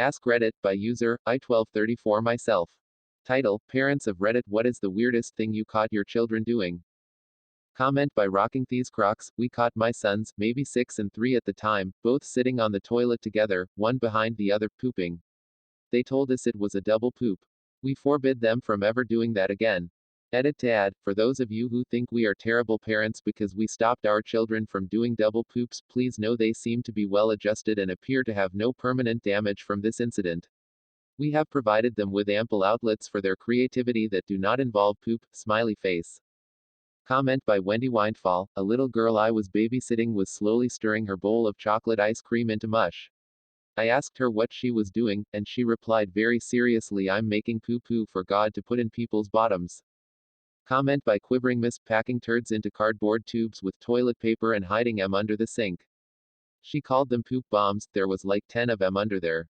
Ask Reddit by user I1234 myself. Title: Parents of Reddit, what is the weirdest thing you caught your children doing? Comment by Rocking These Crocs. We caught my sons, maybe 6 and 3 at the time, both sitting on the toilet together, one behind the other, pooping. They told us it was a double poop. We forbid them from ever doing that again. Edit to add, for those of you who think we are terrible parents because we stopped our children from doing double poops, please know they seem to be well adjusted and appear to have no permanent damage from this incident. We have provided them with ample outlets for their creativity that do not involve poop, smiley face. Comment by Wendy Windfall. A little girl I was babysitting was slowly stirring her bowl of chocolate ice cream into mush. I asked her what she was doing, and she replied very seriously, I'm making poo poo for God to put in people's bottoms. Comment by Quivering Miss. Packing turds into cardboard tubes with toilet paper and hiding 'em under the sink. She called them poop bombs, there was like 10 of 'em under there.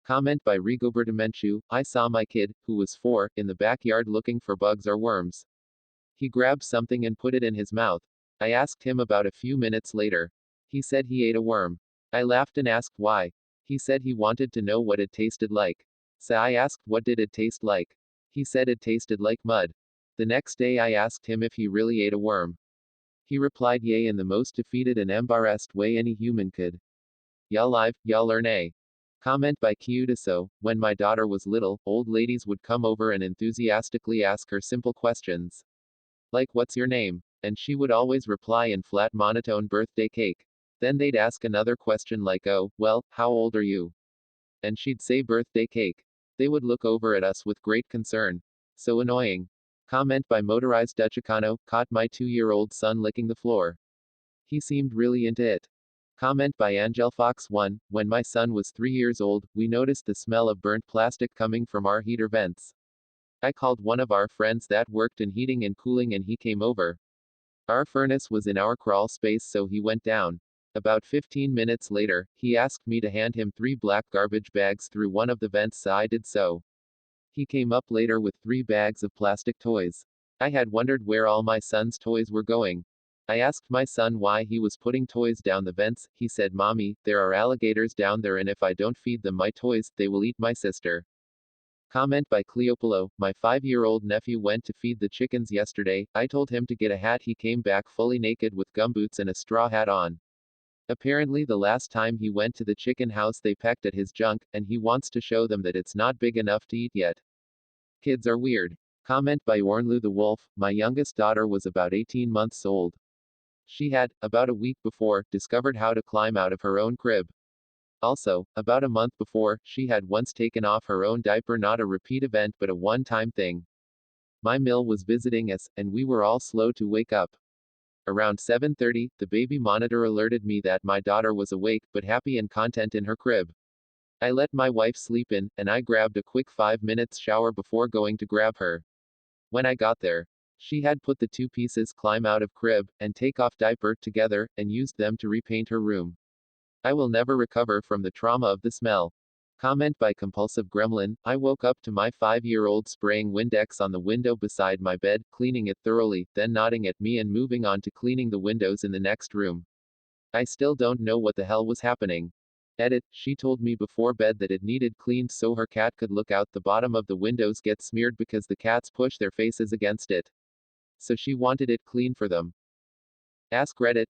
Comment by Rigoberta Menchu. I saw my kid, who was 4, in the backyard looking for bugs or worms. He grabbed something and put it in his mouth. I asked him about a few minutes later. He said he ate a worm. I laughed and asked why. He said he wanted to know what it tasted like. So I asked, what did it taste like? He said it tasted like mud. The next day I asked him if he really ate a worm. He replied yay in the most defeated and embarrassed way any human could. Y'all live, y'all learn a. Comment by Kyudiso. When my daughter was little, old ladies would come over and enthusiastically ask her simple questions. Like, what's your name? And she would always reply in flat monotone, birthday cake. Then they'd ask another question like, oh, well, how old are you? And she'd say birthday cake. They would look over at us with great concern. So annoying. Comment by Motorized Dutchicano. Caught my 2-year-old son licking the floor. He seemed really into it. Comment by AngelFox1. When my son was 3 years old, we noticed the smell of burnt plastic coming from our heater vents. I called one of our friends that worked in heating and cooling and he came over. Our furnace was in our crawl space, so he went down. About 15 minutes later, he asked me to hand him 3 black garbage bags through one of the vents, so I did so. He came up later with 3 bags of plastic toys. I had wondered where all my son's toys were going. I asked my son why he was putting toys down the vents. He said, Mommy, there are alligators down there and if I don't feed them my toys, they will eat my sister. Comment by Cleopolo. My 5-year-old nephew went to feed the chickens yesterday. I told him to get a hat. He came back fully naked with gumboots and a straw hat on. Apparently, the last time he went to the chicken house, they pecked at his junk, and he wants to show them that it's not big enough to eat yet. Kids are weird. Comment by Ornlu the Wolf. My youngest daughter was about 18 months old. She had, about a week before, discovered how to climb out of her own crib. Also, about a month before, she had once taken off her own diaper, not a repeat event but a one-time thing. My Mill was visiting us, and we were all slow to wake up. Around 7:30, the baby monitor alerted me that my daughter was awake, but happy and content in her crib. I let my wife sleep in, and I grabbed a quick 5 minutes shower before going to grab her. When I got there, she had put the 2 pieces climb out of crib, and take off diaper, together, and used them to repaint her room. I will never recover from the trauma of the smell. Comment by Compulsive Gremlin. I woke up to my 5-year-old spraying Windex on the window beside my bed, cleaning it thoroughly, then nodding at me and moving on to cleaning the windows in the next room. I still don't know what the hell was happening. Edit. She told me before bed that it needed cleaned so her cat could look out the bottom of the windows get smeared because the cats push their faces against it. So she wanted it clean for them. Ask Reddit.